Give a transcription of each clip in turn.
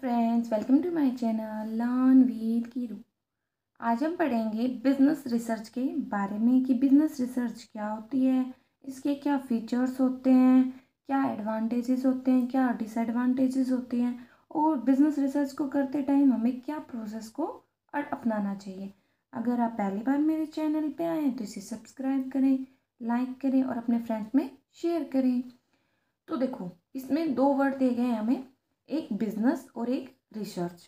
Friends, welcome to my channel learn with Keeru. आज हम पढ़ेंगे बिजनेस रिसर्च के बारे में कि बिजनेस रिसर्च क्या होती है, इसके क्या फीचर्स होते हैं, क्या एडवांटेजेस होते हैं, क्या डिसएडवांटेजेस होते हैं और बिजनेस रिसर्च को करते टाइम हमें क्या प्रोसेस को अपनाना चाहिए। अगर आप पहली बार मेरे चैनल पे आए हैं तो इसे सब्सक्राइब करें, लाइक करें और अपने फ्रेंड्स में शेयर करें। तो देखो, इसमें दो वर्ड दिए गए हैं हमें, एक बिजनेस और एक रिसर्च।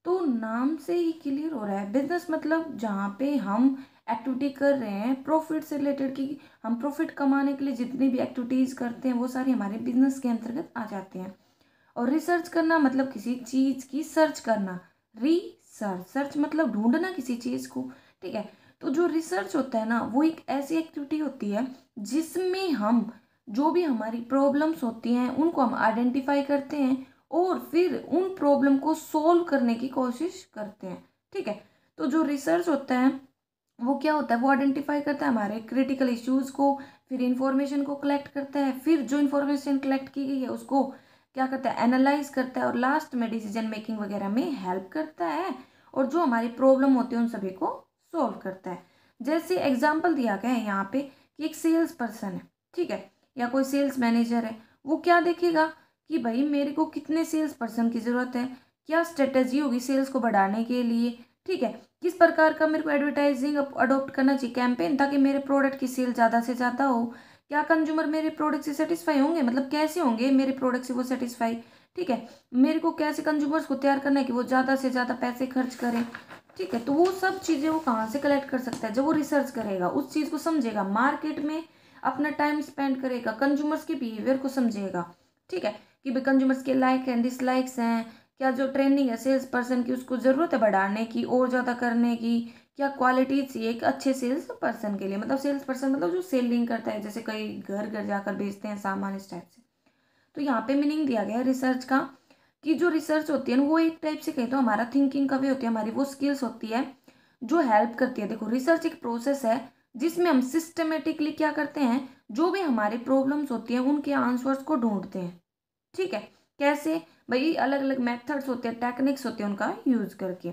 तो नाम से ही क्लियर हो रहा है, बिजनेस मतलब जहाँ पे हम एक्टिविटी कर रहे हैं प्रॉफिट से रिलेटेड, की हम प्रॉफिट कमाने के लिए जितनी भी एक्टिविटीज करते हैं वो सारी हमारे बिजनेस के अंतर्गत आ जाते हैं। और रिसर्च करना मतलब किसी चीज की सर्च करना, रिसर्च सर्च मतलब ढूंढना किसी चीज को। ठीक है, तो जो रिसर्च होता है ना वो एक ऐसी एक्टिविटी होती है जिसमें हम जो भी हमारी प्रॉब्लम्स होती हैं उनको हम आइडेंटिफाई करते हैं और फिर उन प्रॉब्लम को सॉल्व करने की कोशिश करते हैं। ठीक है, तो जो रिसर्च होता है वो क्या होता है, वो आइडेंटिफाई करता है हमारे क्रिटिकल इश्यूज को, फिर इंफॉर्मेशन को कलेक्ट करता है, फिर जो इंफॉर्मेशन कलेक्ट की गई है उसको क्या करता है, एनालाइज करता है और लास्ट में डिसीजन मेकिंग वगैरह में हेल्प करता है और जो हमारी प्रॉब्लम होती है उन सभी को सॉल्व करता है। जैसे एग्जाम्पल दिया गया है यहाँ पे कि एक सेल्स पर्सन है, ठीक है, या कोई सेल्स मैनेजर है, वो क्या देखेगा कि भाई मेरे को कितने सेल्स पर्सन की ज़रूरत है, क्या स्ट्रेटेजी होगी सेल्स को बढ़ाने के लिए, ठीक है, किस प्रकार का मेरे को एडवर्टाइजिंग अडोप्ट करना चाहिए कैंपेन ताकि मेरे प्रोडक्ट की सेल ज़्यादा से ज़्यादा हो, क्या कंज्यूमर मेरे प्रोडक्ट से सेटिस्फाई होंगे, मतलब कैसे होंगे मेरे प्रोडक्ट से वो सेटिस्फाई। ठीक है, मेरे को कैसे कंज्यूमर्स को तैयार करना है कि वो ज़्यादा से ज़्यादा पैसे खर्च करें। ठीक है, तो वो सब चीज़ें वो कहाँ से कलेक्ट कर सकता है, जब वो रिसर्च करेगा, उस चीज़ को समझेगा, मार्केट में अपना टाइम स्पेंड करेगा, कंज्यूमर्स के बिहेवियर को समझेगा। ठीक है, कि भाई कंज्यूमर्स के लाइक एंड डिसलाइक्स हैं, क्या जो ट्रेनिंग है सेल्स पर्सन की उसको ज़रूरत है बढ़ाने की और ज़्यादा करने की, क्या क्वालिटी चाहिए एक अच्छे सेल्स पर्सन के लिए, मतलब सेल्स पर्सन मतलब जो सेलिंग करता है, जैसे कई घर घर जाकर बेचते हैं सामान, इस टाइप से। तो यहाँ पे मीनिंग दिया गया है रिसर्च का कि जो रिसर्च होती है ना वो एक टाइप से कहें तो हमारा थिंकिंग का वे होती है, हमारी वो स्किल्स होती है जो हेल्प करती है। देखो, रिसर्च एक प्रोसेस है जिसमें हम सिस्टमेटिकली क्या करते हैं, जो भी हमारी प्रॉब्लम्स होती हैं उनके आंसर्स को ढूंढते हैं। ठीक है, कैसे भाई, अलग अलग मेथड्स होते हैं, टेक्निक्स होते हैं, उनका यूज करके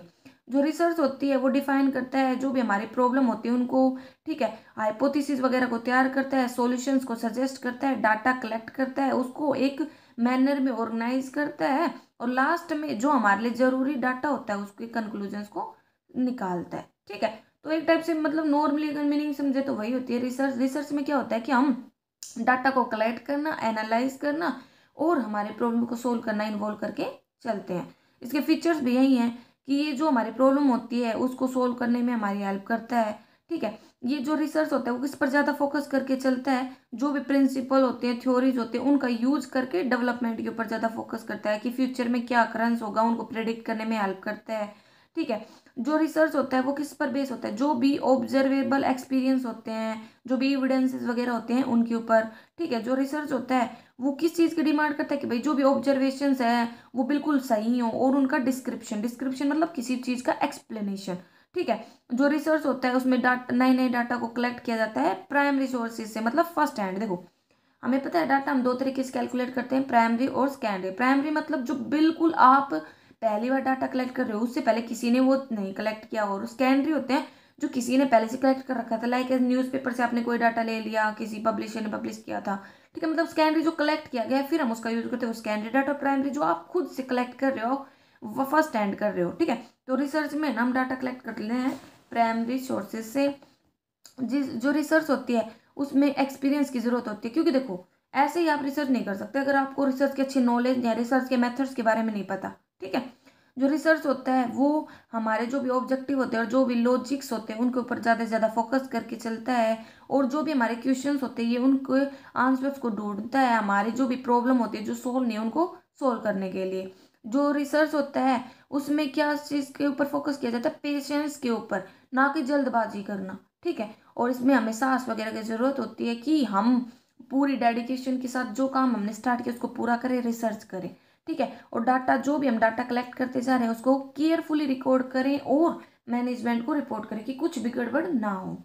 जो रिसर्च होती है वो डिफाइन करता है जो भी हमारी प्रॉब्लम होती है उनको। ठीक है, हाइपोथेसिस वगैरह को तैयार करता है, सॉल्यूशंस को सजेस्ट करता है, डाटा कलेक्ट करता है, उसको एक मैनर में ऑर्गेनाइज करता है और लास्ट में जो हमारे लिए जरूरी डाटा होता है उसके कंक्लूजन्स को निकालता है। ठीक है, तो एक टाइप से मतलब नॉर्मली अगर मीनिंग समझे तो वही होती है रिसर्च। रिसर्च में क्या होता है कि हम डाटा को कलेक्ट करना, एनालाइज करना और हमारे प्रॉब्लम को सोल्व करना इन्वॉल्व करके चलते हैं। इसके फीचर्स भी यही हैं कि ये जो हमारी प्रॉब्लम होती है उसको सोल्व करने में हमारी हेल्प करता है। ठीक है, ये जो रिसर्च होता है वो किस पर ज़्यादा फोकस करके चलता है, जो भी प्रिंसिपल होते हैं, थ्योरीज होते हैं, उनका यूज करके डेवलपमेंट के ऊपर ज़्यादा फोकस करता है कि फ्यूचर में क्या अकरेंस होगा उनको प्रेडिक्ट करने में हेल्प करता है। ठीक है, जो रिसर्च होता है वो किस पर बेस होता है, जो भी ऑब्जर्वेबल एक्सपीरियंस होते हैं, जो भी एविडेंसेस वगैरह होते हैं उनके ऊपर। ठीक है, जो रिसर्च होता है वो किस चीज़ की डिमांड करता है कि भाई जो भी ऑब्जर्वेशंस है वो बिल्कुल सही हो और उनका डिस्क्रिप्शन, डिस्क्रिप्शन मतलब किसी चीज़ का एक्सप्लेनेशन। ठीक है, जो रिसर्च होता है उसमें डाटा, नए नए डाटा को कलेक्ट किया जाता है प्राइमरी सोर्सेज से, मतलब फर्स्ट हैंड। देखो, हमें पता है डाटा हम दो तरीके से कैलकुलेट करते हैं, प्राइमरी और सेकेंडरी। प्राइमरी मतलब जो बिल्कुल आप पहली बार डाटा कलेक्ट कर रहे हो, उससे पहले किसी ने वो नहीं कलेक्ट किया, और सेकेंडरी होते हैं जो किसी ने पहले से कलेक्ट कर रखा था, लाइक न्यूज़पेपर से आपने कोई डाटा ले लिया, किसी पब्लिशर ने पब्लिश किया था। ठीक है, मतलब सेकेंडरी जो कलेक्ट किया गया है फिर हम उसका यूज करते हैं वो सेकेंडरी डाटा। प्राइमरी जो आप खुद से कलेक्ट कर रहे हो वो फर्स्ट हैंड कर रहे हो। ठीक है, तो रिसर्च में हम डाटा कलेक्ट कर लेते हैं प्राइमरी सोर्सेज से। जिस जो रिसर्च होती है उसमें एक्सपीरियंस की जरूरत होती है, क्योंकि देखो ऐसे ही आप रिसर्च नहीं कर सकते अगर आपको रिसर्च की अच्छी नॉलेज या रिसर्च के मेथड्स के बारे में नहीं पता। ठीक है, जो रिसर्च होता है वो हमारे जो भी ऑब्जेक्टिव होते हैं और जो भी लॉजिक्स होते हैं उनके ऊपर ज़्यादा से ज़्यादा फोकस करके चलता है और जो भी हमारे क्वेश्चंस होते हैं ये उनके आंसर्स को ढूंढता है, हमारी जो भी प्रॉब्लम होती है जो सोल्व नहीं है उनको सोल्व करने के लिए। जो रिसर्च होता है उसमें क्या चीज़ के ऊपर फोकस किया जाता है, पेशेंस के ऊपर, ना कि जल्दबाजी करना। ठीक है, और इसमें हमें सांस वगैरह की ज़रूरत होती है कि हम पूरी डेडिकेशन के साथ जो काम हमने स्टार्ट किया उसको पूरा करें, रिसर्च करें। ठीक है, और डाटा जो भी हम डाटा कलेक्ट करते जा रहे हैं उसको केयरफुली रिकॉर्ड करें और मैनेजमेंट को रिपोर्ट करें कि कुछ भी गड़बड़ ना हो।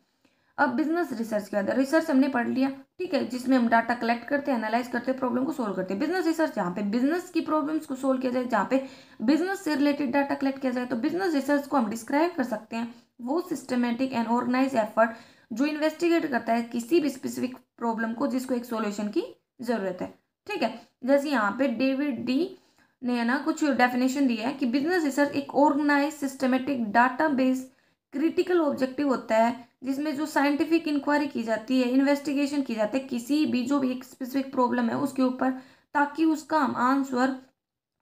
अब बिजनेस रिसर्च क्या होता है? रिसर्च हमने पढ़ लिया, ठीक है, जिसमें हम डाटा कलेक्ट करते हैं, एनालाइज करते हैं, प्रॉब्लम को सोल्व करते हैं। बिजनेस रिसर्च जहाँ पे बिजनेस की प्रॉब्लम्स को सोल्व किया जाए, जहाँ पे बिजनेस से रिलेटेड डाटा कलेक्ट किया जाए, तो बिजनेस रिसर्च को हम डिस्क्राइब कर सकते हैं वो सिस्टमेटिक एंड ऑर्गेनाइज एफर्ट जो इन्वेस्टिगेट करता है किसी भी स्पेसिफिक प्रॉब्लम को जिसको एक सॉल्यूशन की जरूरत है, ठीक है। जैसे यहाँ पे डेविड डी ने है ना कुछ डेफिनेशन दिया है कि बिजनेस रिसर्च एक organise systematic data base critical objective होता है जिसमें जो साइंटिफिक इंक्वायरी की जाती है, इन्वेस्टिगेशन की जाती है किसी भी जो भी एक स्पेसिफिक प्रॉब्लम है उसके ऊपर, ताकि उसका हम आंसर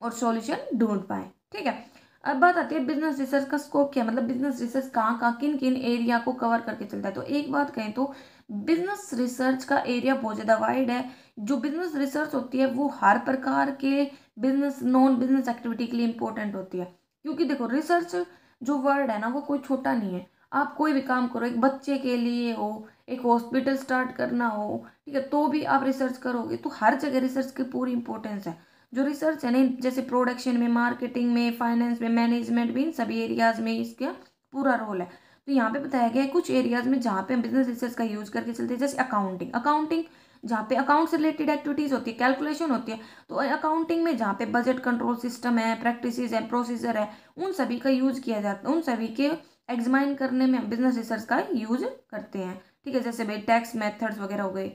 और सॉल्यूशन ढूंढ पाए, ठीक है। अब बात आती है बिजनेस रिसर्च का स्कोप क्या है, मतलब बिजनेस रिसर्च कहाँ कहाँ किन किन एरिया को कवर करके चलता है। तो एक बात कहें तो बिजनेस रिसर्च का एरिया बहुत ज़्यादा वाइड है। जो बिजनेस रिसर्च होती है वो हर प्रकार के बिजनेस नॉन बिजनेस एक्टिविटी के लिए इंपॉर्टेंट होती है, क्योंकि देखो रिसर्च जो वर्ड है ना वो कोई छोटा नहीं है। आप कोई भी काम करो, एक बच्चे के लिए हो, एक हॉस्पिटल स्टार्ट करना हो, ठीक है, तो भी आप रिसर्च करोगे, तो हर जगह रिसर्च की पूरी इंपॉर्टेंस है। जो रिसर्च है ना, जैसे प्रोडक्शन में, मार्केटिंग में, फाइनेंस में, मैनेजमेंट में, इन सभी एरियाज में इसका पूरा रोल है। तो यहाँ पे बताया गया है कुछ एरियाज में जहाँ पे हम बिजनेस रिसर्च का यूज करके चलते हैं, जैसे अकाउंटिंग। अकाउंटिंग जहाँ पे अकाउंट से रिलेटेड एक्टिविटीज होती है, कैलकुलेशन होती है, तो अकाउंटिंग में जहाँ पे बजट कंट्रोल सिस्टम है, प्रैक्टिसेस है, प्रोसीजर है, उन सभी का यूज किया जाता है, उन सभी के एग्जामाइन करने में हम बिजनेस रिसर्च का यूज करते हैं, ठीक है। जैसे भाई टैक्स मेथड्स वगैरह हो गए।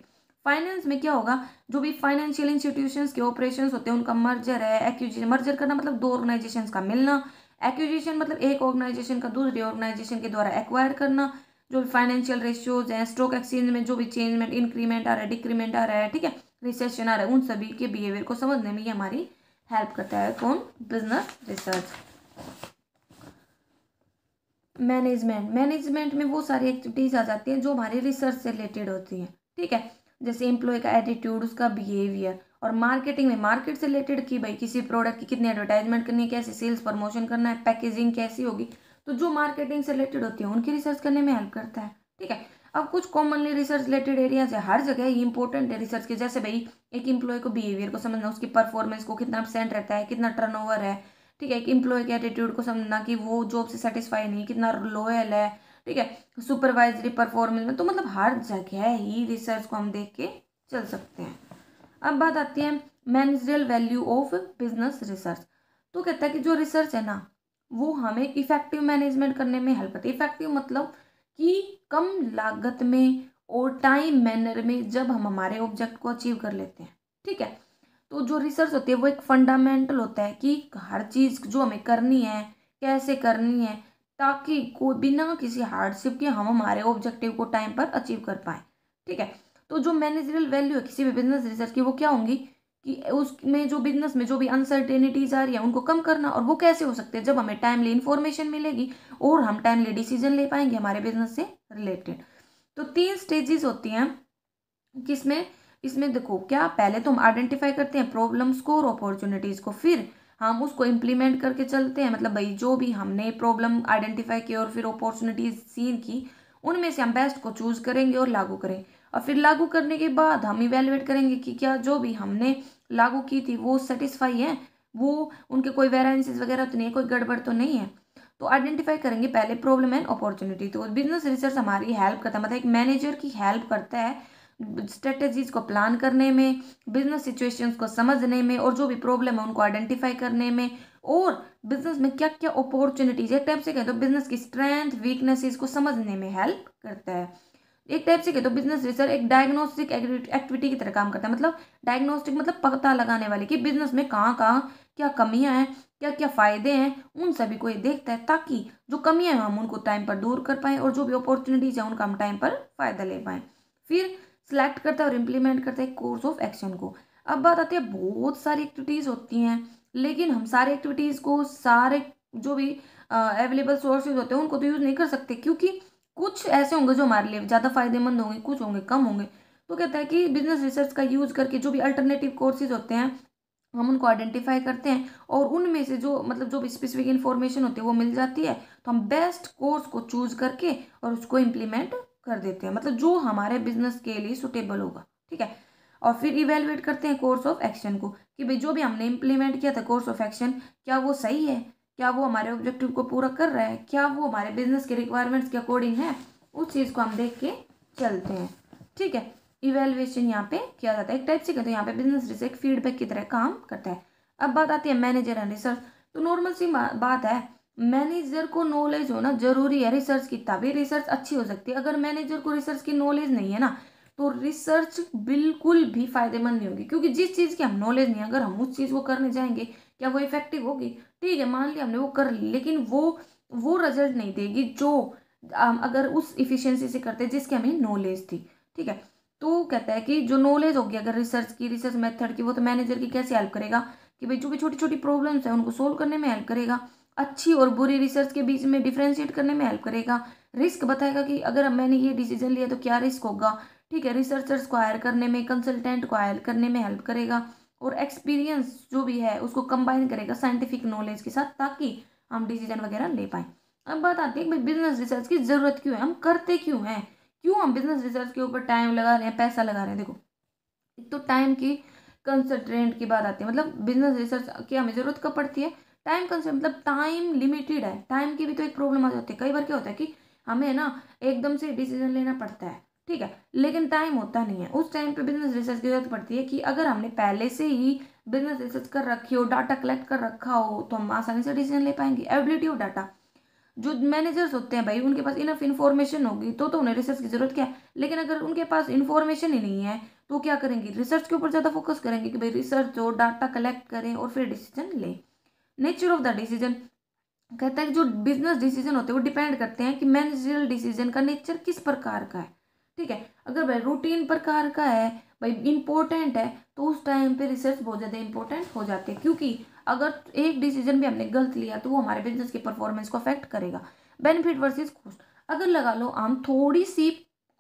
फाइनेंस में क्या होगा, जो भी फाइनेंशियल इंस्टीट्यूशंस के ऑपरेशंस होते हैं उनका मर्जर है, एक्विजिशन। मर्जर करना मतलब दो ऑर्गेनाइजेशंस का मिलना, एक्विजिशन मतलब एक ऑर्गेनाइजेशन का दूसरी ऑर्गेनाइजेशन के द्वारा एक्वायर करना। जो भी फाइनेंशियल रेशियोज हैं, स्टॉक एक्सचेंज में जो भी चेंजमेंट, इंक्रीमेंट आ रहा है, डिक्रीमेंट आ रहा है, ठीक है, रिसेशन आ रहा है, उन सभी के बिहेवियर को समझने में ये हमारी हेल्प करता है। कौन? Business research. मैनेजमेंट में वो सारी एक्टिविटीज आ जाती हैं जो हमारी रिसर्च से रिलेटेड होती हैं, ठीक है। जैसे एम्प्लॉय का एटीट्यूड, उसका बिहेवियर। और मार्केटिंग में मार्केट से रिलेटेड कि भाई किसी प्रोडक्ट की कितनी एडवर्टाइजमेंट करनी है, कैसे सेल्स प्रमोशन करना है, पैकेजिंग कैसी होगी, तो जो मार्केटिंग से रिलेटेड होती है उनकी रिसर्च करने में हेल्प करता है, ठीक है। अब कुछ कॉमनली रिसर्च रिलेटेड एरियाज है, हर जगह ये इंपॉर्टेंट है रिसर्च के। जैसे भाई एक एम्प्लॉय को बिहेवियर को समझना, उसकी परफॉर्मेंस को, कितना परसेंट रहता है, कितना टर्नओवर है, ठीक है। एक एम्प्लॉय के एटीट्यूड को समझना कि वो जॉब से सेटिस्फाई नहीं, कितना लॉयल है, ठीक है। सुपरवाइजरी परफॉर्मेंस में, तो मतलब हर जगह ही रिसर्च को हम देख के चल सकते हैं। अब बात आती है managerial value of business research. तो कहता है कि जो रिसर्च है ना वो हमें इफेक्टिव मैनेजमेंट करने में हेल्प करती है। इफेक्टिव मतलब कि कम लागत में और टाइम मैनर में जब हम हमारे ऑब्जेक्ट को अचीव कर लेते हैं, ठीक है। तो जो रिसर्च होती है वो एक फंडामेंटल होता है कि हर चीज़ जो हमें करनी है कैसे करनी है, ताकि कोई बिना किसी हार्डशिप के हम हमारे ऑब्जेक्टिव को टाइम पर अचीव कर पाए, ठीक है। तो जो मैनेजरियल वैल्यू है किसी भी बिजनेस रिसर्च की वो क्या होंगी कि उसमें जो बिजनेस में जो भी अनसर्टेनिटीज आ रही है उनको कम करना। और वो कैसे हो सकते हैं? जब हमें टाइमली इन्फॉर्मेशन मिलेगी और हम टाइमली डिसीजन ले पाएंगे हमारे बिजनेस से रिलेटेड। तो 3 स्टेजेस होती हैं किसमें, इसमें देखो क्या, पहले तो हम आइडेंटिफाई करते हैं प्रॉब्लम्स को और अपॉर्चुनिटीज को, फिर हम उसको इम्प्लीमेंट करके चलते हैं। मतलब भाई जो भी हमने प्रॉब्लम आइडेंटिफाई की और फिर अपॉर्चुनिटीज सीन की, उनमें से हम बेस्ट को चूज करेंगे और लागू करें। और फिर लागू करने के बाद हम इवेलुएट करेंगे कि क्या जो भी हमने लागू की थी वो सेटिस्फाई है, वो उनके कोई वेरिएंसेस वगैरह तो नहीं है, कोई गड़बड़ तो नहीं है। तो आइडेंटिफाई करेंगे पहले प्रॉब्लम एंड अपॉर्चुनिटी। तो बिजनेस रिसर्च हमारी हेल्प करता है, मतलब एक मैनेजर की हेल्प करता है स्ट्रेटेजीज को प्लान करने में, बिजनेस सिचुएशंस को समझने में, और जो भी प्रॉब्लम है उनको आइडेंटिफाई करने में, और बिजनेस में क्या क्या अपॉर्चुनिटीज, एक टाइप से कहें तो बिजनेस की स्ट्रेंथ वीकनेसेस को समझने में हेल्प करता है। एक टाइप से कहें तो बिजनेस रिसर्च एक डायग्नोस्टिक एक्टिविटी की तरह काम करता है। मतलब डायग्नोस्टिक मतलब पता लगाने वाले कि बिजनेस में कहाँ कहाँ क्या कमियां हैं, क्या क्या फायदे हैं, उन सभी को ये देखता है, ताकि जो कमियां हैं हम उनको टाइम पर दूर कर पाएं और जो भी अपॉर्चुनिटीज है उनका हम टाइम पर फायदा ले पाएं। फिर सिलेक्ट करता है और इम्प्लीमेंट करता है कोर्स ऑफ एक्शन को। अब बात आती है बहुत सारी एक्टिविटीज़ होती हैं, लेकिन हम सारी एक्टिविटीज़ को, सारे जो भी अवेलेबल सोर्सेज होते हैं उनको तो यूज़ नहीं कर सकते, क्योंकि कुछ ऐसे होंगे जो हमारे लिए ज़्यादा फायदेमंद होंगे, कुछ होंगे कम होंगे। तो कहता है कि बिजनेस रिसर्च का यूज़ करके जो भी अल्टरनेटिव कोर्सेज होते हैं हम उनको आइडेंटिफाई करते हैं, और उनमें से जो मतलब जो भी स्पेसिफिक इन्फॉर्मेशन होती है वो मिल जाती है, तो हम बेस्ट कोर्स को चूज करके और उसको इम्प्लीमेंट कर देते हैं, मतलब जो हमारे बिजनेस के लिए सुटेबल होगा, ठीक है। और फिर इवेलुएट करते हैं कोर्स ऑफ एक्शन को कि भाई जो भी हमने इम्प्लीमेंट किया था कोर्स ऑफ एक्शन, क्या वो सही है, क्या वो हमारे ऑब्जेक्टिव को पूरा कर रहा है, क्या वो हमारे बिजनेस के रिक्वायरमेंट्स के अकॉर्डिंग है, उस चीज़ को हम देख के चलते हैं। ठीक है, इवेल्युएशन यहाँ पे किया जाता है एक टाइप से, कहते हैं यहाँ पे बिजनेस रिसर्च फीडबैक की तरह काम करता है। अब बात आती है मैनेजर एंड रिसर्च। तो नॉर्मल सी बात है, मैनेजर को नॉलेज होना जरूरी है रिसर्च की, तभी रिसर्च अच्छी हो सकती है। अगर मैनेजर को रिसर्च की नॉलेज नहीं है ना, तो रिसर्च बिल्कुल भी फायदेमंद नहीं होगी, क्योंकि जिस चीज़ की हम नॉलेज नहीं है, अगर हम उस चीज़ को करने जाएंगे, क्या वो इफेक्टिव होगी? ठीक है, मान लिया हमने वो कर ली, लेकिन वो रिजल्ट नहीं देगी जो अगर उस इफिशियंसी से करते जिसकी हमें नॉलेज थी। ठीक है, तो कहता है कि जो नॉलेज होगी अगर रिसर्च मेथड की, वो तो मैनेजर की कैसे हेल्प करेगा कि भाई जो भी छोटी छोटी प्रॉब्लम्स है उनको सोल्व करने में हेल्प करेगा, अच्छी और बुरी रिसर्च के बीच में डिफ्रेंशिएट करने में हेल्प करेगा, रिस्क बताएगा कि अगर मैंने ये डिसीजन लिया तो क्या रिस्क होगा। ठीक है, रिसर्चर्स को हायर करने में, कंसल्टेंट को हायर करने में हेल्प करेगा, और एक्सपीरियंस जो भी है उसको कंबाइन करेगा साइंटिफिक नॉलेज के साथ, ताकि हम डिसीजन वगैरह ले पाए। अब बात आती है कि भाई बिजनेस रिसर्च की जरूरत क्यों है, हम करते क्यों हैं, क्यों हम बिजनेस रिसर्च के ऊपर टाइम लगा रहे हैं, पैसा लगा रहे हैं। देखो, एक तो टाइम की कंसंट्रेंट की बात आती है, मतलब बिजनेस रिसर्च की हमें जरूरत कब पड़ती है, टाइम कंसर्ट, मतलब टाइम लिमिटेड है, टाइम की भी तो एक प्रॉब्लम आ जाती है। कई बार क्या होता है कि हमें ना एकदम से डिसीजन लेना पड़ता है, ठीक है, लेकिन टाइम होता नहीं है। उस टाइम पे बिजनेस रिसर्च की जरूरत पड़ती है कि अगर हमने पहले से ही बिजनेस रिसर्च कर रखी हो, डाटा कलेक्ट कर रखा हो, तो हम आसानी से डिसीजन ले पाएंगे। एबिलिटी ऑफ डाटा, जो मैनेजर्स होते हैं भाई, उनके पास इनफ इन्फॉर्मेशन होगी तो उन्हें रिसर्च की जरूरत क्या है। लेकिन अगर उनके पास इन्फॉर्मेशन ही नहीं है तो क्या करेंगे, रिसर्च के ऊपर ज़्यादा फोकस करेंगे कि भाई रिसर्च हो, डाटा कलेक्ट करें और फिर डिसीजन लें। नेचर ऑफ द डिसीजन, कहता है कि जो बिजनेस डिसीजन होते हैं वो डिपेंड करते हैं कि मैनेजरियल डिसीजन का नेचर किस प्रकार का है। ठीक है, अगर भाई रूटीन प्रकार का है, भाई इंपॉर्टेंट है, तो उस टाइम पे रिसर्च बहुत ज़्यादा इंपॉर्टेंट हो जाते हैं, क्योंकि अगर एक डिसीजन भी हमने गलत लिया तो वो हमारे बिजनेस की परफॉर्मेंस को अफेक्ट करेगा। बेनिफिट वर्सेस कॉस्ट, अगर लगा लो हम थोड़ी सी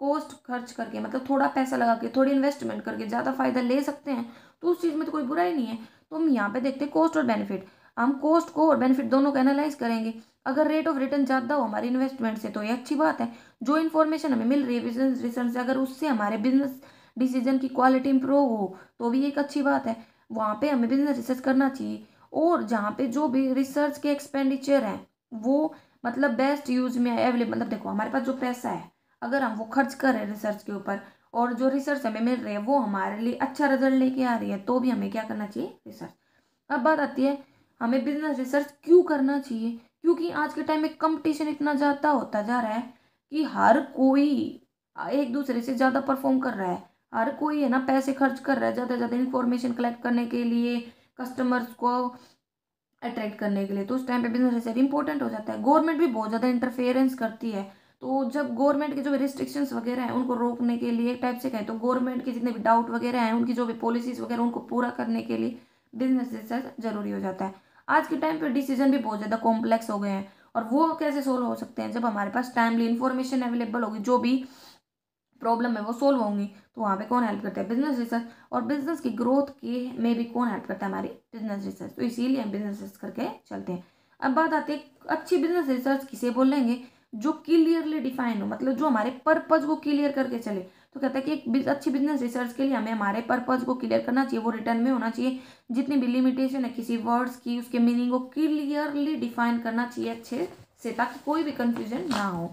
कॉस्ट खर्च करके, मतलब थोड़ा पैसा लगा के, थोड़ी इन्वेस्टमेंट करके ज़्यादा फायदा ले सकते हैं, तो उस चीज़ में तो कोई बुराई नहीं है। तो हम यहाँ पे देखते हैं कॉस्ट और बेनिफिट, हम कॉस्ट को और बेनिफिट दोनों को एनालाइज करेंगे। अगर रेट ऑफ रिटर्न ज़्यादा हो हमारी इन्वेस्टमेंट से तो ये अच्छी बात है। जो इन्फॉर्मेशन हमें मिल रही है बिजनेस रिसर्च से, अगर उससे हमारे बिजनेस डिसीजन की क्वालिटी इंप्रूव हो तो भी एक अच्छी बात है, वहाँ पे हमें बिजनेस रिसर्च करना चाहिए। और जहाँ पे जो भी रिसर्च के एक्सपेंडिचर हैं वो मतलब बेस्ट यूज में अवेलेबल, मतलब देखो हमारे पास जो पैसा है अगर हम वो खर्च कर रहे हैं रिसर्च के ऊपर, और जो रिसर्च हमें मिल रही है वो हमारे लिए अच्छा रिजल्ट लेके आ रही है, तो भी हमें क्या करना चाहिए, रिसर्च। अब बात आती है हमें बिजनेस रिसर्च क्यों करना चाहिए, क्योंकि आज के टाइम में कंपटीशन इतना ज़्यादा होता जा रहा है कि हर कोई एक दूसरे से ज़्यादा परफॉर्म कर रहा है, हर कोई है ना पैसे खर्च कर रहा है ज़्यादा से ज़्यादा इन्फॉर्मेशन कलेक्ट करने के लिए, कस्टमर्स को अट्रैक्ट करने के लिए। तो उस टाइम पे बिजनेस रिसर्च इंपॉर्टेंट हो जाता है। गवर्नमेंट भी बहुत ज़्यादा इंटरफेरेंस करती है, तो जब गवर्नमेंट के जो रिस्ट्रिक्शंस वगैरह हैं उनको रोकने के लिए, एक टाइप से कहें तो गवर्नमेंट के जितने भी डाउट वगैरह हैं उनकी जो भी पॉलिसीज वगैरह उनको पूरा करने के लिए बिजनेस रिसर्च जरूरी हो जाता है। आज के टाइम पे डिसीजन भी बहुत ज़्यादा कॉम्प्लेक्स हो गए हैं, और वो कैसे सोल्व हो सकते हैं, जब हमारे पास टाइमली इन्फॉर्मेशन अवेलेबल होगी, जो भी प्रॉब्लम है वो सोल्व होंगी, तो वहाँ पे कौन हेल्प करता है, बिजनेस रिसर्च। और बिजनेस की ग्रोथ के में भी कौन हेल्प करता है, हमारी बिजनेस रिसर्च। तो इसीलिए हम बिजनेस रिसर्च करके चलते हैं। अब बात आती है अच्छी बिजनेस रिसर्च किसे बोल लेंगे, जो क्लियरली डिफाइन हो, मतलब जो हमारे पर्पज को क्लियर करके चले। तो कहता है कि एक अच्छी बिजनेस रिसर्च के लिए हमें हमारे पर्पज को क्लियर करना चाहिए, वो रिटर्न में होना चाहिए। जितनी भी लिमिटेशन है किसी वर्ड्स की, उसके मीनिंग को क्लियरली डिफाइन करना चाहिए अच्छे से, ताकि कोई भी कंफ्यूजन ना हो।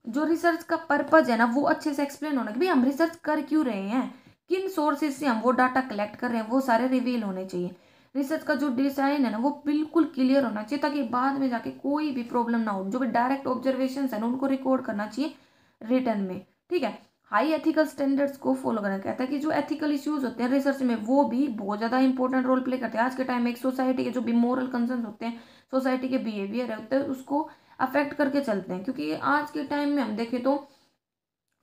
जो रिसर्च का पर्पज है ना वो अच्छे से एक्सप्लेन होना कि भाई हम रिसर्च कर क्यों रहे हैं, किन सोर्सेज से हम वो डाटा कलेक्ट कर रहे हैं, वो सारे रिवील होने चाहिए। रिसर्च का जो डिजाइन है ना वो बिल्कुल क्लियर होना चाहिए, ताकि बाद में जाके कोई भी प्रॉब्लम ना हो। जो भी डायरेक्ट ऑब्जर्वेशन है ना उनको रिकॉर्ड करना चाहिए रिटर्न में। ठीक है, हाई एथिकल स्टैंडर्ड्स को फॉलो करना, कहता है कि जो एथिकल इश्यूज होते हैं रिसर्च में वो भी बहुत ज़्यादा इंपॉर्टेंट रोल प्ले करते हैं। आज के टाइम में एक सोसाइटी के जो भी मोरल कंसर्न होते हैं, सोसाइटी के बिहेवियर होते हैं, उसको अफेक्ट करके चलते हैं। क्योंकि आज के टाइम में हम देखें तो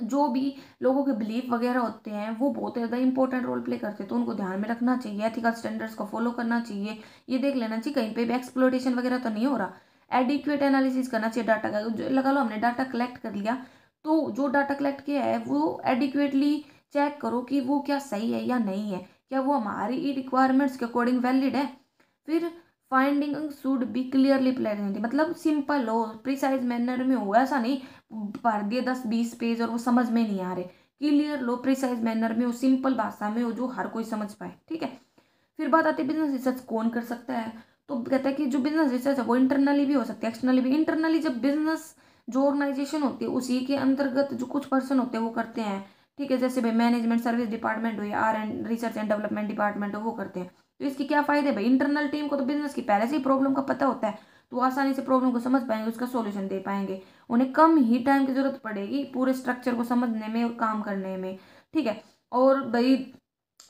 जो भी लोगों के बिलीफ वगैरह होते हैं वो बहुत ज़्यादा इंपॉर्टेंट रोल प्ले करते हैं, तो उनको ध्यान में रखना चाहिए, एथिकल स्टैंडर्ड्स को फॉलो करना चाहिए। ये देख लेना चाहिए कहीं पे भी एक्सप्लोटेशन वगैरह तो नहीं हो रहा। एडिक्वेट एनालिसिस करना चाहिए डाटा का, लगा लो हमने डाटा कलेक्ट कर लिया, तो जो डाटा कलेक्ट किया है वो एडिक्वेटली चेक करो कि वो क्या सही है या नहीं है, क्या वो हमारी रिक्वायरमेंट्स के अकॉर्डिंग वैलिड है। फिर finding should be clearly present, मतलब सिंपल हो, प्रिसाइज मैनर में हो, ऐसा नहीं भर दिए 10-20 पेज और वो समझ में नहीं आ रहे। क्लियर लो, प्रिसाइज मैनर में हो, सिंपल भाषा में हो, जो हर कोई समझ पाए। ठीक है, फिर बात आती है बिजनेस रिसर्च कौन कर सकता है। तो कहता है कि जो बिजनेस रिसर्च है वो इंटरनली भी हो सकती है, एक्सटर्नली भी। इंटरनली जब बिजनेस जो ऑर्गेनाइजेशन होती है उसी के अंतर्गत जो कुछ पर्सन होते हैं वो करते हैं। ठीक है, जैसे भाई मैनेजमेंट सर्विस डिपार्टमेंट हो या R and research and development department हो, वो करते हैं। तो इसके क्या फायदे भाई, इंटरनल टीम को तो बिजनेस की पहले से ही प्रॉब्लम का पता होता है, तो वो आसानी से प्रॉब्लम को समझ पाएंगे, उसका सॉल्यूशन दे पाएंगे। उन्हें कम ही टाइम की जरूरत पड़ेगी पूरे स्ट्रक्चर को समझने में और काम करने में। ठीक है, और भाई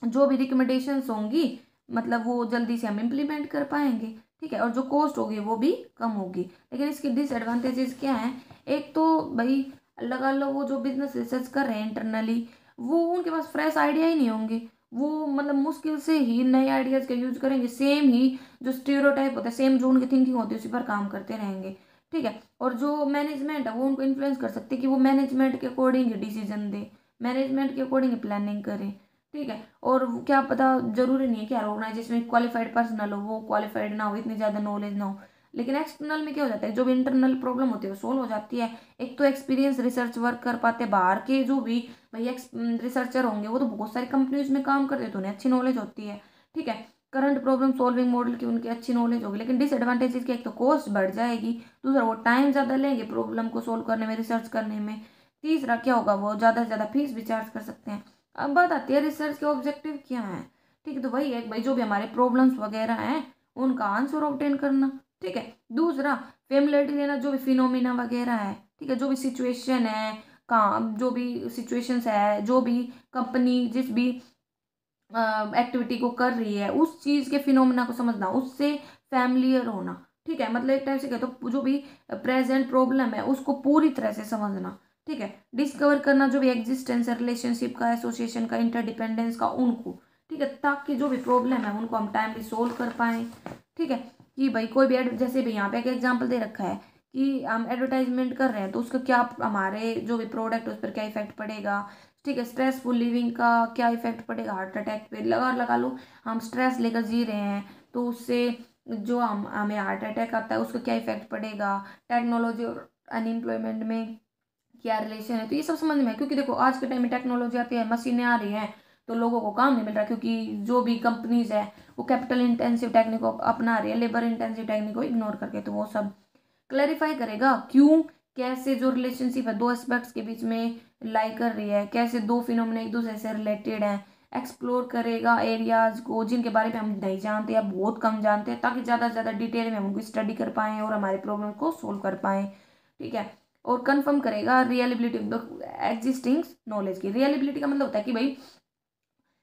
जो भी रिकमेंडेशंस होंगी मतलब वो जल्दी से हम इम्प्लीमेंट कर पाएंगे। ठीक है, और जो कॉस्ट होगी वो भी कम होगी। लेकिन इसके डिसएडवांटेजेस क्या हैं, एक तो भाई लगा लो वो जो बिजनेस रिसर्च कर रहे हैं इंटरनली, वो उनके पास फ्रेश आइडिया ही नहीं होंगे, वो मतलब मुश्किल से ही नए आइडियाज़ का यूज करेंगे, सेम ही जो स्टीरियोटाइप होता है, सेम जो उनकी थिंकिंग होती है उसी पर काम करते रहेंगे। ठीक है, और जो मैनेजमेंट है वो उनको इन्फ्लुएंस कर सकते हैं कि वो मैनेजमेंट के अकॉर्डिंग डिसीजन दे, मैनेजमेंट के अकॉर्डिंग प्लानिंग करें। ठीक है, और क्या पता, जरूरी नहीं है कि हर ऑर्गेनाइजेशन में क्वालिफाइड पर्सनल हो, वो क्वालिफाइड ना हो, इतनी ज़्यादा नॉलेज ना हो। लेकिन एक्सटर्नल में क्या हो जाता है, जो भी इंटरनल प्रॉब्लम होती है वो सोल्व हो जाती है। एक तो एक्सपीरियंस रिसर्च वर्क कर पाते हैं, बाहर के जो भी भाई रिसर्चर होंगे वो तो बहुत सारी कंपनीज में काम करते हैं, तो उन्हें अच्छी नॉलेज होती है। ठीक है, करंट प्रॉब्लम सॉल्विंग मॉडल की उनकी अच्छी नॉलेज होगी। लेकिन डिसएडवांटेजेस की, एक तो कॉस्ट बढ़ जाएगी, दूसरा वो टाइम ज़्यादा लेंगे प्रॉब्लम को सोल्व करने में, रिसर्च करने में, तीसरा क्या होगा वो ज़्यादा से ज़्यादा फीस भी चार्ज कर सकते हैं। अब बात आती है रिसर्च के ऑब्जेक्टिव क्या है। ठीक है, तो वही है भाई जो भी हमारे प्रॉब्लम्स वगैरह हैं उनका आंसर ऑब्टेन करना। ठीक है, दूसरा फेमिलियरिटी लेना जो भी फिनोमिना वगैरह है। ठीक है, जो भी सिचुएशन है, काम जो भी सिचुएशंस है, जो भी कंपनी जिस भी एक्टिविटी को कर रही है उस चीज़ के फिनोमिना को समझना, उससे फैमिलियर होना। ठीक है, मतलब एक टाइप से कहते हो जो भी प्रेजेंट प्रॉब्लम है उसको पूरी तरह से समझना। ठीक है, डिस्कवर करना जो भी एग्जिस्टेंस है, रिलेशनशिप का, एसोसिएशन का, इंटरडिपेंडेंस का, उनको। ठीक है, ताकि जो भी प्रॉब्लम है उनको हम टाइमली सोल्व कर पाएँ। ठीक है, कि भाई कोई भी जैसे भी यहाँ पे एक एग्जाम्पल दे रखा है कि हम एडवर्टाइजमेंट कर रहे हैं तो उसका क्या हमारे जो भी प्रोडक्ट उस पर क्या इफेक्ट पड़ेगा। ठीक है, स्ट्रेसफुल लिविंग का क्या इफेक्ट पड़ेगा, हार्ट अटैक पे लगा लो, हम स्ट्रेस लेकर जी रहे हैं तो उससे जो हमें हार्ट अटैक आता है उसका क्या इफेक्ट पड़ेगा। टेक्नोलॉजी और अनएम्प्लॉयमेंट में क्या रिलेशन है, तो ये सब समझ में है। क्योंकि देखो आज के टाइम में टेक्नोलॉजी आती है, मशीनें आ रही हैं, तो लोगों को काम नहीं मिल रहा, क्योंकि जो भी कंपनीज है वो कैपिटल इंटेंसिव टेक्निक को अपना रही है, लेबर इंटेंसिव टेक्निक को इग्नोर करके। तो वो सब क्लैरिफाई करेगा क्यों, कैसे जो रिलेशनशिप है दो एस्पेक्ट्स के बीच में लाई कर रही है, कैसे दो फिनोमिना एक दूसरे से रिलेटेड हैं। एक्सप्लोर करेगा एरियाज को जिनके बारे में हम नहीं जानते या बहुत कम जानते हैं, ताकि ज़्यादा से ज़्यादा डिटेल में हम उनको स्टडी कर पाएँ और हमारे प्रॉब्लम को सोल्व कर पाएँ। ठीक है, और कंफर्म करेगा रियलिबिलिटी एग्जिस्टिंग नॉलेज की। रियलिबिलिटी का मतलब होता है कि भाई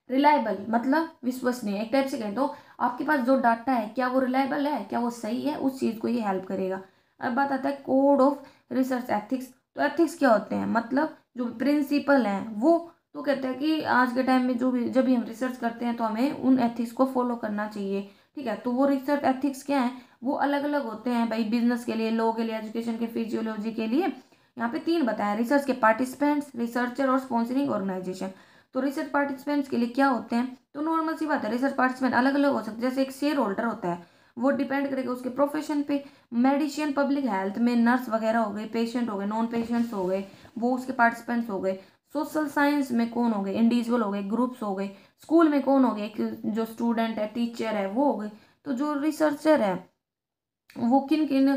रिलायबल मतलब विश्वसनीय, एक टाइप से कहें तो आपके पास जो डाटा है क्या वो रिलायबल है, क्या वो सही है, उस चीज़ को ये हेल्प करेगा। अब बात आता है कोड ऑफ रिसर्च एथिक्स। तो एथिक्स क्या होते हैं, मतलब जो प्रिंसिपल हैं वो, तो कहते हैं कि आज के टाइम में जो भी जब भी हम रिसर्च करते हैं तो हमें उन एथिक्स को फॉलो करना चाहिए। ठीक है, तो वो रिसर्च एथिक्स क्या है, वो अलग अलग होते हैं भाई, बिजनेस के लिए, लॉ के लिए, एजुकेशन के, फिजियोलॉजी के लिए। यहाँ पे तीन बताया, रिसर्च के पार्टिसिपेंट्स, रिसर्चर और स्पॉन्सरिंग ऑर्गेनाइजेशन। तो रिसर्च पार्टिसिपेंट्स के लिए क्या होते हैं, तो नॉर्मल सी बात है, रिसर्च पार्टिसिपेंट अलग अलग हो सकते हैं। जैसे एक शेयर होल्डर होता है, वो डिपेंड करेगा उसके प्रोफेशन पे। मेडिसिन पब्लिक हेल्थ में नर्स वगैरह हो गए, पेशेंट हो गए, नॉन पेशेंट्स हो गए, वो उसके पार्टिसिपेंट्स हो गए। सोशल साइंस में कौन हो गए, इंडिविजुअल हो गए, ग्रुप्स हो गए। स्कूल में कौन हो गए, जो स्टूडेंट है, टीचर है, वो हो गए। तो जो रिसर्चर है वो किन किन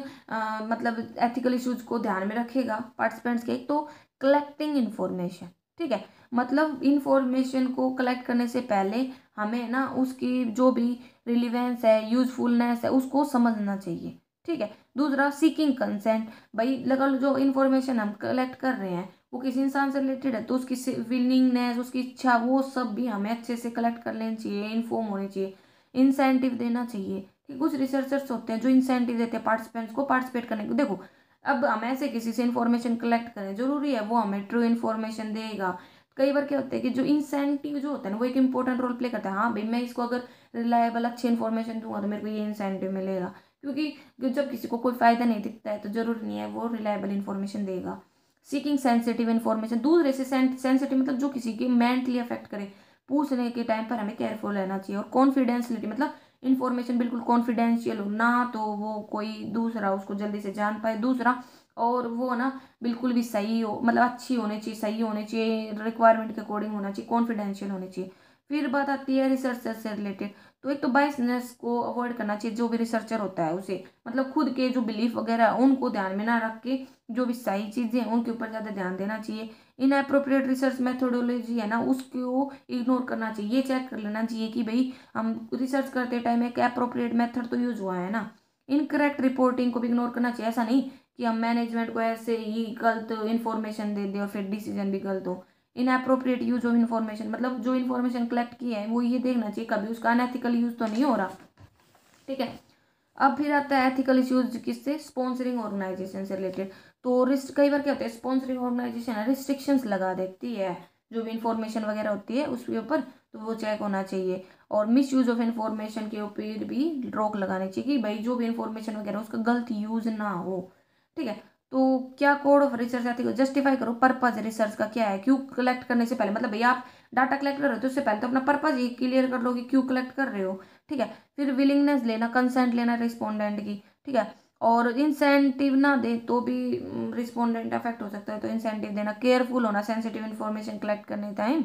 मतलब एथिकल इश्यूज को ध्यान में रखेगा पार्टिसिपेंट्स के, एक तो कलेक्टिंग इन्फॉर्मेशन। ठीक है, मतलब इन्फॉर्मेशन को कलेक्ट करने से पहले हमें ना उसकी जो भी रिलीवेंस है, यूजफुलनेस है, उसको समझना चाहिए। ठीक है, दूसरा सीकिंग कंसेंट, भाई लगा लो जो इन्फॉर्मेशन हम कलेक्ट कर रहे हैं वो किसी इंसान से रिलेटेड है, तो उसकी विलिंगनेस, उसकी इच्छा, वो सब भी हमें अच्छे से कलेक्ट कर लेनी चाहिए, इन्फॉर्म होनी चाहिए, इंसेंटिव देना चाहिए। कि कुछ रिसर्चर्स होते हैं जो इंसेंटिव देते हैं पार्टिसिपेंट्स को पार्टिसिपेट करने को। देखो अब हम ऐसे किसी से इन्फॉर्मेशन कलेक्ट करें, जरूरी है वो हमें ट्रू इन्फॉर्मेशन देगा। कई बार क्या होता है कि जो इंसेंटिव जो होता है ना वो एक इंपॉर्टेंट रोल प्ले करता है। हाँ भाई मैं इसको अगर रिलायबल अच्छी इन्फॉर्मेशन दूंगा तो मेरे को ये इंसेंटिव मिलेगा, क्योंकि जब किसी को कोई फायदा नहीं दिखता है तो जरूरी नहीं है वो रिलायबल इन्फॉर्मेशन देगा। सीकिंग सेंसिटिव इन्फॉर्मेशन, दूसरे से सेंसिटिव मतलब जो किसी की मेंटली अफेक्ट करे, पूछने के टाइम पर हमें केयरफुल रहना चाहिए। और कॉन्फिडेंशियलिटी मतलब इन्फॉर्मेशन बिल्कुल कॉन्फिडेंशियल हो ना, तो वो कोई दूसरा उसको जल्दी से जान पाए, दूसरा और वो ना बिल्कुल भी सही हो, मतलब अच्छी होनी चाहिए, सही होनी चाहिए, रिक्वायरमेंट के अकॉर्डिंग होना चाहिए, कॉन्फिडेंशियल होनी चाहिए। फिर बात आती है रिसर्च से रिलेटेड, तो एक तो बायसनेस को अवॉइड करना चाहिए जो भी रिसर्चर होता है उसे, मतलब खुद के जो बिलीफ वगैरह है उनको ध्यान में ना रख के जो भी सही चीज़ें हैं उनके ऊपर ज़्यादा ध्यान देना चाहिए। इनएप्रोप्रिएट रिसर्च मेथोडोलॉजी है ना, उसको इग्नोर करना चाहिए। ये चेक कर लेना चाहिए कि भाई हम रिसर्च करते टाइम एक अप्रोप्रिएट मेथड तो यूज हुआ है ना। इनकरेक्ट रिपोर्टिंग को भी इग्नोर करना चाहिए। ऐसा नहीं कि हम मैनेजमेंट को ऐसे ही गलत इन्फॉर्मेशन दे दें और फिर डिसीजन भी गलत हो। इनएप्रोप्रिएट यूज ऑफ इन्फॉर्मेशन, मतलब जो इन्फॉर्मेशन कलेक्ट की है वो ये देखना चाहिए कभी उसका अनएथिकल यूज तो नहीं हो रहा। ठीक है। अब फिर आता है एथिकल इश्यूज, किससे, स्पॉन्सरिंग ऑर्गेनाइजेशन से रिलेटेड। तो रिस्ट कई बार क्या होता है, स्पॉन्सरिंग ऑर्गेनाइजेशन है रिस्ट्रिक्शंस लगा देती है जो भी इंफॉर्मेशन वगैरह होती है उसके ऊपर, तो वो चेक होना चाहिए। और मिस यूज ऑफ इन्फॉर्मेशन के ऊपर भी रोक लगानी चाहिए कि भाई जो भी इंफॉर्मेशन वगैरह उसका गलत यूज ना हो। ठीक है। तो क्या code of research ethics, justify करो पर्पज रिसर्च का क्या है, क्यों कलेक्ट करने से पहले, मतलब भैया आप डाटा कलेक्ट कर रहे हो तो उससे पहले तो अपना पर्पज ही क्लियर कर लो कि क्यों कलेक्ट कर रहे हो। ठीक है। फिर विलिंगनेस लेना, कंसेंट लेना रिस्पोंडेंट की। ठीक है। और इंसेंटिव ना दे तो भी रिस्पोंडेंट अफेक्ट हो सकता है, तो इंसेंटिव देना। केयरफुल होना सेंसिटिव इन्फॉर्मेशन कलेक्ट करने टाइम।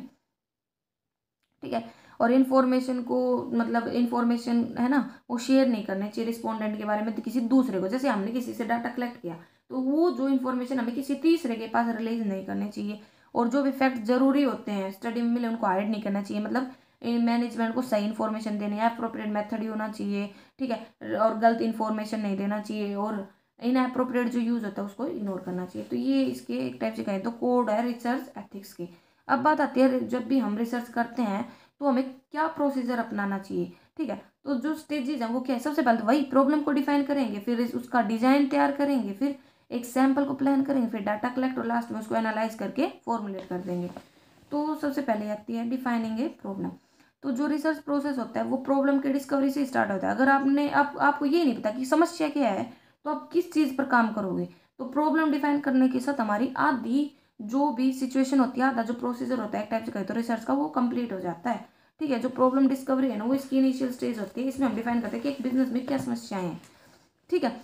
ठीक है। और इन्फॉर्मेशन को, मतलब इन्फॉर्मेशन है ना वो शेयर नहीं करनी चाहिए रिस्पोंडेंट के बारे में किसी दूसरे को। जैसे हमने किसी से डाटा कलेक्ट किया तो वो जो इन्फॉर्मेशन हमें किसी तीसरे के पास रिलीज नहीं करनी चाहिए। और जो भी फैक्ट जरूरी होते हैं स्टडी में मिले उनको हाइड नहीं करना चाहिए, मतलब मैनेजमेंट को सही इन्फॉर्मेशन देनी है, अप्रोप्रिएट मेथड ही होना चाहिए। ठीक है। और गलत इन्फॉर्मेशन नहीं देना चाहिए, और इनअप्रोप्रिएट जो यूज होता है उसको इग्नोर करना चाहिए। तो ये इसके एक टाइप से कहें तो कोड है रिसर्च एथिक्स की। अब बात आती है जब भी हम रिसर्च करते हैं तो हमें क्या प्रोसीजर अपनाना चाहिए। ठीक है। तो जो स्टेजेस हैं वो क्या है, सबसे पहले तो वही प्रॉब्लम को डिफाइन करेंगे, फिर उसका डिजाइन तैयार करेंगे, फिर एक सैंपल को प्लान करेंगे, फिर डाटा कलेक्ट और लास्ट में उसको एनालाइज करके फॉर्मुलेट कर देंगे। तो सबसे पहले आती है डिफाइनिंग ए प्रॉब्लम। तो जो रिसर्च प्रोसेस होता है वो प्रॉब्लम के डिस्कवरी से स्टार्ट होता है। अगर आपको ये नहीं पता कि समस्या क्या है तो आप किस चीज़ पर काम करोगे। तो प्रॉब्लम डिफाइन करने के साथ हमारी आधी जो भी सिचुएशन होती है, आधा जो प्रोसीजर होता है एक टाइप से कहे तो रिसर्च का, वो कंप्लीट हो जाता है। ठीक है। जो प्रॉब्लम डिस्कवरी है ना वो इसकी इनिशियल स्टेज होती है, इसमें हम डिफाइन करते हैं कि एक बिजनेस में क्या समस्याएं हैं। ठीक है।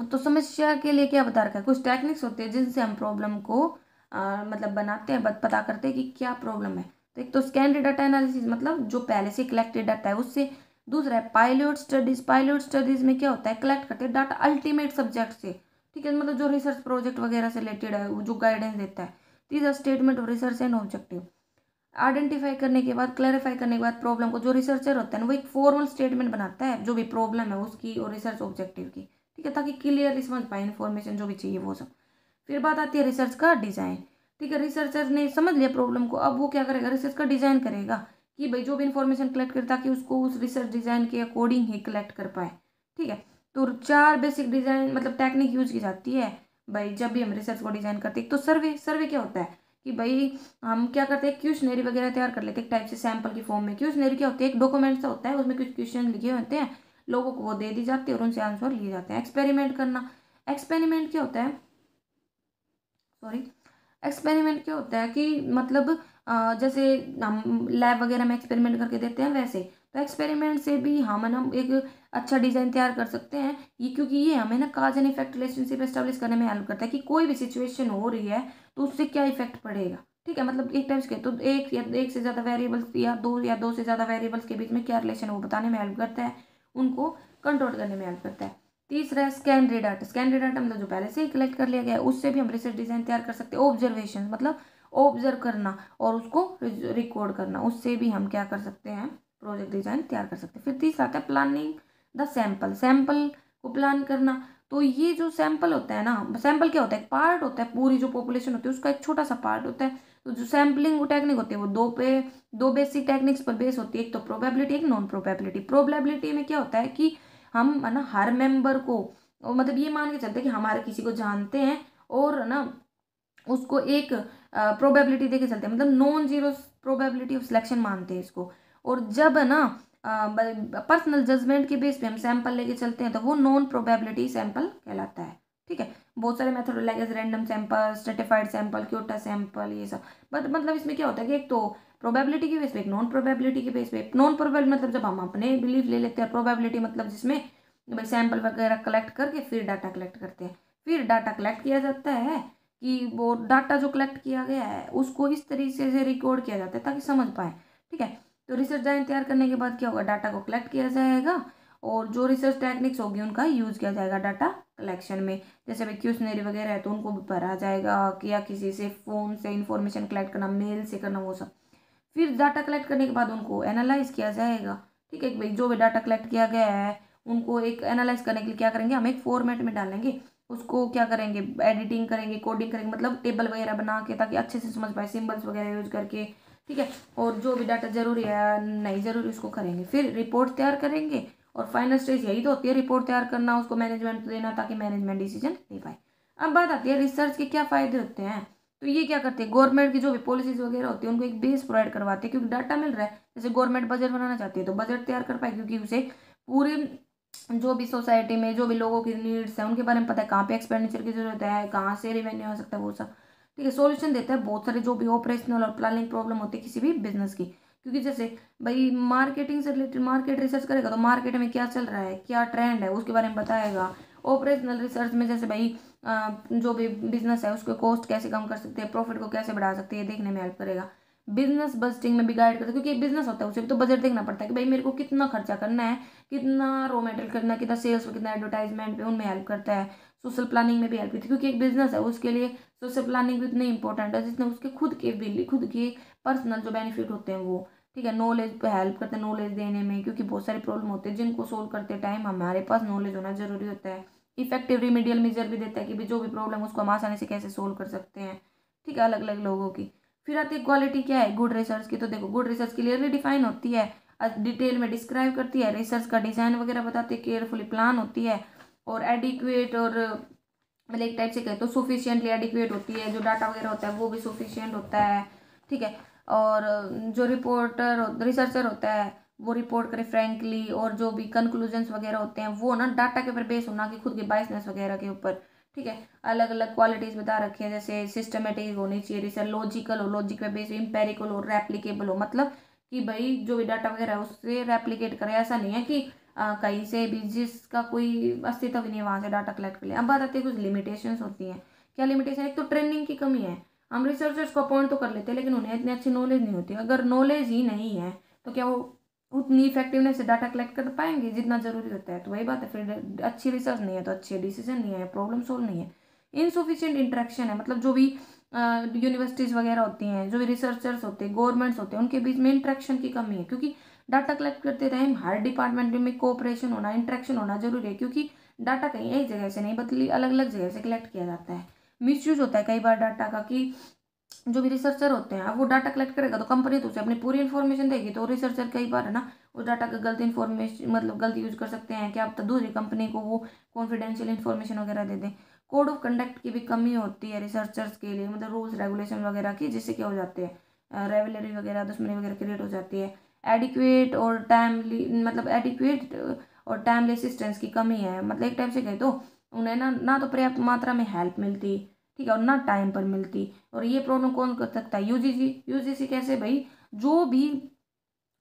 तो समस्या के लिए क्या बता रखा है, कुछ टेक्निक्स होते हैं जिनसे हम प्रॉब्लम को मतलब बनाते हैं, पता करते हैं कि क्या प्रॉब्लम है। तो एक तो स्कैन डाटा एनालिसिस, मतलब जो पहले से कलेक्टेड डाटा है उससे। दूसरा है पायलट स्टडीज। पायलट स्टडीज में क्या होता है, कलेक्ट करते हैं डाटा अल्टीमेट सब्जेक्ट से। ठीक है। मतलब जो रिसर्च प्रोजेक्ट वगैरह से रिलेटेड है वो जो गाइडेंस देता है। तीसरा statement of research and objective. Identify करने के बाद, क्लैरिफाई करने के बाद प्रॉब्लम को, जो रिसर्चर होता है ना वो एक फॉर्मल स्टेटमेंट बनाता है जो भी प्रॉब्लम है उसकी और रिसर्च ऑब्जेक्टिव की। ठीक है। ताकि क्लियरली समझ पाए इन्फॉर्मेशन जो भी चाहिए वो सब। फिर बात आती है रिसर्च का डिजाइन। ठीक है। रिसर्चर ने समझ लिया प्रॉब्लम को, अब वो क्या करेगा, रिसर्च का डिजाइन करेगा कि भाई जो भी इन्फॉर्मेशन कलेक्ट करे ताकि उसको उस रिसर्च डिजाइन के अकॉर्डिंग ही कलेक्ट कर पाए। ठीक है। तो 4 बेसिक डिजाइन मतलब टेक्निक यूज की जाती है भाई जब भी हम रिसर्च को डिजाइन करते हैं। तो सर्वे, सर्वे क्या होता है कि भाई हम क्या करते हैं, क्वेश्चनरी वगैरह तैयार कर लेते हैं एक टाइप से सैंपल की फॉर्म में। क्वेश्चनरी क्या होती है, एक डॉक्यूमेंट सा होता है उसमें कुछ क्वेश्चन लिखे होते हैं, लोगों को वो दे दी जाती है और उनसे आंसर लिए जाते हैं। एक्सपेरिमेंट करना, एक्सपेरिमेंट क्या होता है, सॉरी, एक्सपेरिमेंट क्या होता है कि मतलब जैसे हम लैब वगैरह में एक्सपेरिमेंट करके देते हैं वैसे। तो एक्सपेरिमेंट से भी हम ना एक अच्छा डिज़ाइन तैयार कर सकते हैं ये, क्योंकि ये हमें ना काज एंड इफेक्ट रिलेशनशिप एस्टेब्लिश करने में हेल्प करता है कि कोई भी सिचुएशन हो रही है तो उससे क्या इफेक्ट पड़ेगा। ठीक है। मतलब एक टाइप्स के तो एक या एक से ज़्यादा वेरिएबल्स या दो से ज़्यादा वेरिएबल्स के बीच में क्या रिलेशन है वो बताने में हेल्प करता है, उनको कंट्रोल करने में हेल्प करता है। तीसरा है स्कैन डाटा। स्कैन डाटा मतलब जो पहले से ही कलेक्ट कर लिया गया है उससे भी हम रिसर्च डिजाइन तैयार कर सकते हैं। ऑब्जर्वेशन मतलब ऑब्जर्व करना और उसको रिकॉर्ड करना, उससे भी हम क्या कर सकते हैं, प्रोजेक्ट डिजाइन तैयार कर सकते हैं। फिर तीसरा आता है प्लानिंग द सैंपल। सैंपल को प्लान करना। तो ये जो सैंपल होता है ना, सैंपल क्या होता है, एक पार्ट होता है, पूरी जो पॉपुलेशन होती है उसका एक छोटा सा पार्ट होता है। तो जो सैम्पलिंग टेक्निक होती है वो दो बेसिक टेक्निक्स पर बेस होती है, एक तो प्रोबेबिलिटी, एक नॉन प्रोबेबिलिटी। प्रोबेबिलिटी में क्या होता है कि हम है ना हर मेंबर को, और मतलब ये मान के चलते हैं कि हमारे किसी को जानते हैं और ना उसको एक प्रोबेबिलिटी दे के चलते हैं, मतलब non zero probability of selection मानते हैं इसको। और जब है ना पर्सनल जजमेंट के बेस पे हम सैंपल लेके चलते हैं तो वो नॉन प्रोबेबिलिटी सैंपल कहलाता है। ठीक है। बहुत सारे method like random sample, stratified sample, Kyoto sample, ये सब। बट मतलब इसमें क्या होता है कि एक तो प्रोबेबिलिटी के बेस पे, एक नॉन प्रोबेबिलिटी के बेस पे। नॉन प्रोबेबिलिटी मतलब जब हम अपने बिलीफ ले लेते हैं, प्रोबेबिलिटी मतलब जिसमें भाई सैंपल वगैरह कलेक्ट करके फिर डाटा कलेक्ट करते हैं। फिर डाटा कलेक्ट किया जाता है कि वो डाटा जो कलेक्ट किया गया है उसको इस तरीके से रिकॉर्ड किया जाता है ताकि समझ पाए। ठीक है। तो रिसर्च डिज़ाइन तैयार करने के बाद क्या होगा, डाटा को कलेक्ट किया जाएगा और जो रिसर्च टेक्निक्स होगी उनका यूज़ किया जाएगा डाटा कलेक्शन में। जैसे भाई क्वेश्चनरी वगैरह है तो उनको भी भरा जाएगा कि या किसी से फ़ोन से इंफॉर्मेशन कलेक्ट करना, मेल से करना, वो सब। फिर डाटा कलेक्ट करने के बाद उनको एनालाइज किया जाएगा। ठीक है भाई, जो भी डाटा कलेक्ट किया गया है उनको एक एनालाइज करने के लिए क्या करेंगे, हम एक फॉर्मेट में डालेंगे, उसको क्या करेंगे, एडिटिंग करेंगे, कोडिंग करेंगे, मतलब टेबल वगैरह बना के ताकि अच्छे से समझ पाए, सिंबल्स वगैरह यूज करके। ठीक है, और जो भी डाटा जरूरी है नहीं जरूरी उसको करेंगे, फिर रिपोर्ट तैयार करेंगे। और फाइनल स्टेज यही तो होती है, रिपोर्ट तैयार करना, उसको मैनेजमेंट देना ताकि मैनेजमेंट डिसीजन ले पाए। अब बात आती है रिसर्च के क्या फ़ायदे होते हैं। तो ये क्या करते हैं, गवर्नमेंट की जो भी पॉलिसीज वगैरह होती है उनको एक बेस प्रोवाइड करवाते हैं, क्योंकि डाटा मिल रहा है। जैसे गवर्नमेंट बजट बनाना चाहती है तो बजट तैयार कर पाए, क्योंकि उसे पूरे जो भी सोसाइटी में जो भी लोगों की नीड्स है उनके बारे में पता है, कहाँ पे एक्सपेंडिचर की जरूरत है, कहाँ से रिवेन्यू आ सकता है, वो सब। ठीक है, सॉल्यूशन देता है बहुत सारे जो भी ऑपरेशनल और प्लानिंग प्रॉब्लम होती है किसी भी बिजनेस की। क्योंकि जैसे भाई मार्केटिंग से रिलेटेड मार्केट रिसर्च करेगा तो मार्केट में क्या चल रहा है, क्या ट्रेंड है, उसके बारे में बताएगा। ऑपरेशनल रिसर्च में जैसे भाई जो भी बिजनेस है उसके कॉस्ट कैसे कम कर सकते हैं, प्रॉफिट को कैसे बढ़ा सकते हैं, देखने में हेल्प करेगा। बिजनेस बजटिंग में भी गाइड करता है, क्योंकि एक बिजनेस होता है उसे भी तो बजट देखना पड़ता है कि भाई मेरे को कितना खर्चा करना है, कितना रॉ मटेरियल करना है, कितना सेल्स पे, कितना एडवर्टाइजमेंट पे, उनमें हेल्प करता है। सोशल प्लानिंग में भी हेल्प करती है, क्योंकि एक बिजनेस है उसके लिए सोशल प्लानिंग भी उतनी इंपॉर्टेंट है जितने उसके खुद के बिल, खुद के पर्सनल जो बेनिफिट होते हैं वो। ठीक है, नॉलेज पे हेल्प करते हैं, नॉलेज देने में, क्योंकि बहुत सारे प्रॉब्लम होते हैं जिनको सोल्व करते टाइम हमारे पास नॉलेज होना जरूरी होता है। इफेक्टिव रिमीडियल मेजर भी देता है कि भी जो भी प्रॉब्लम उसको हम आसानी से कैसे सोल्व कर सकते हैं। ठीक है, अलग अलग लोगों की। फिर आती है क्वालिटी क्या है गुड रिसर्च की। तो देखो, गुड रिसर्च क्लियरली डिफाइन होती है, डिटेल में डिस्क्राइब करती है, रिसर्च का डिजाइन वगैरह बताती है, केयरफुली प्लान होती है, और एडिक्वेट, और मतलब एक टाइप से कहे तो सुफिशियंटली एडिक्वेट होती है, जो डाटा वगैरह होता है वो भी सुफिशियंट होता है। ठीक है, और जो रिपोर्टर रिसर्चर होता है वो रिपोर्ट करे फ्रैंकली, और जो भी कंक्लूजन्स वगैरह होते हैं वो ना डाटा के ऊपर बेस होना कि खुद के बायसनेस वगैरह के ऊपर। ठीक है, अलग अलग क्वालिटीज बता रखी है, जैसे सिस्टमेटिक होनी चाहिए रिसर्च, लॉजिकल हो, लॉजिक पे बेस, इम्पेरिकल हो, रेप्लीकेबल हो, मतलब कि भाई जो भी डाटा वगैरह है उससे रेप्लीकेट करे। ऐसा नहीं है कि कहीं से भी जिसका कोई अस्तित्व भी नहीं है वहां से डाटा कलेक्ट कर लिया। अब बात आती है कुछ लिमिटेशंस होती हैं। क्या लिमिटेशन, एक तो ट्रेनिंग की कमी है। हम रिसर्चर्स को अपॉइंट तो कर लेते हैं लेकिन उन्हें इतनी अच्छी नॉलेज नहीं होती। अगर नॉलेज ही नहीं है तो क्या वो उतनी इफेक्टिवनेस से डाटा कलेक्ट कर पाएंगे जितना जरूरी होता है। तो वही बात है, फिर अच्छी रिसर्च नहीं है तो अच्छे डिसीजन नहीं है, प्रॉब्लम सोल्व नहीं है। इनसुफिशियंट इंटरेक्शन है, मतलब जो भी यूनिवर्सिटीज़ वगैरह होती हैं, जो भी रिसर्चर्स होते हैं, गवर्नमेंट्स होते हैं, उनके बीच में इंटरेक्शन की कमी है। क्योंकि डाटा कलेक्ट करते टाइम हर डिपार्टमेंट में कोऑपरेशन होना, इंटरेक्शन होना जरूरी है, क्योंकि डाटा कहीं एक जगह से नहीं बल्कि अलग अलग जगह से कलेक्ट किया जाता है। मिसयूज होता है कई बार डाटा का, कि जो भी रिसर्चर होते हैं अब वो डाटा कलेक्ट करेगा तो कंपनी तो उसे अपनी पूरी इन्फॉर्मेशन देगी, तो रिसर्चर कई बार है ना उस डाटा का गलत इन्फॉर्मेशन, मतलब गलत यूज कर सकते हैं, क्या अब तो दूसरी कंपनी को वो कॉन्फिडेंशियल इन्फॉर्मेशन वगैरह दे दें। कोड ऑफ कंडक्ट की भी कमी होती है रिसर्चर्स के लिए, मतलब रूल्स रेगुलेशन वगैरह की, जिससे क्या हो जाते हैं रेवलरी वगैरह, दुश्मनी वगैरह क्रिएट हो जाती है। एडिक्वेट और टाइमली, मतलब एडिक्वेट और टाइमली असिस्टेंस की कमी है, मतलब एक टाइप से कहे तो उन्हें ना तो पर्याप्त मात्रा में हेल्प मिलती, ठीक है, और ना टाइम पर मिलती। और ये प्रॉब्लम कौन कर सकता है, यूजीसी। यूजीसी कैसे भाई, जो भी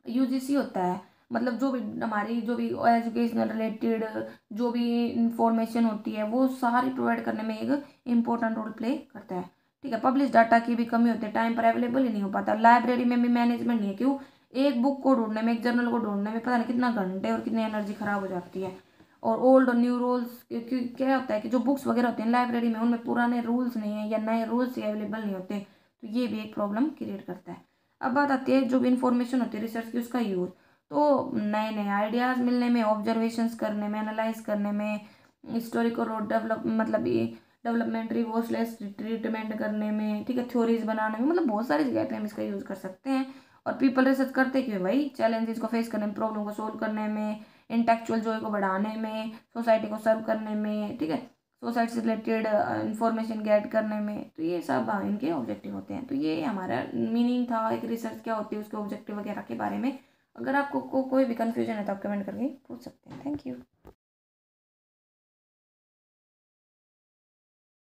यूजीसी होता है, मतलब जो भी हमारी जो भी एजुकेशनल रिलेटेड जो भी इंफॉर्मेशन होती है वो सारी प्रोवाइड करने में एक इम्पोर्टेंट रोल प्ले करता है। ठीक है, पब्लिश डाटा की भी कमी होती है, टाइम पर अवेलेबल ही नहीं हो पाता। लाइब्रेरी में भी मैनेजमेंट नहीं है, क्यों, एक बुक को ढूंढने में, एक जर्नल को ढूंढने में पता नहीं कितना घंटे और कितनी एनर्जी खराब हो जाती है। और ओल्ड और न्यू रूल्स, क्योंकि क्या होता है कि जो बुक्स वगैरह होते हैं लाइब्रेरी में उनमें पुराने रूल्स नहीं है या नए रूल्स ही अवेलेबल नहीं होते, तो ये भी एक प्रॉब्लम क्रिएट करता है। अब बात आती है जो भी इंफॉर्मेशन होती है रिसर्च की उसका यूज़। तो नए नए आइडियाज़ मिलने में, ऑब्जर्वेशंस करने में, एनालाइज करने में, हिस्टोरिकल और डेवलप, मतलब ये डेवलपमेंट रिवोर्सलेस ट्रीटमेंट करने में, ठीक है, थ्योरीज बनाने में, मतलब बहुत सारी जगह पे हम इसका यूज़ कर सकते हैं। और पीपल रिसर्च करते क्यों भाई, चैलेंजेस को फेस करने में, प्रॉब्लम को सोल्व करने में, इंटेलेक्चुअल जॉय को बढ़ाने में, सोसाइटी को सर्व करने में, ठीक है, सोसाइटी से रिलेटेड इंफॉर्मेशन गेट करने में। तो ये सब इनके ऑब्जेक्टिव होते हैं। तो ये हमारा मीनिंग था एक रिसर्च क्या होती है, उसके ऑब्जेक्टिव वगैरह के बारे में। अगर आपको कोई भी कन्फ्यूजन है तो आप कमेंट करके पूछ सकते हैं। Thank you.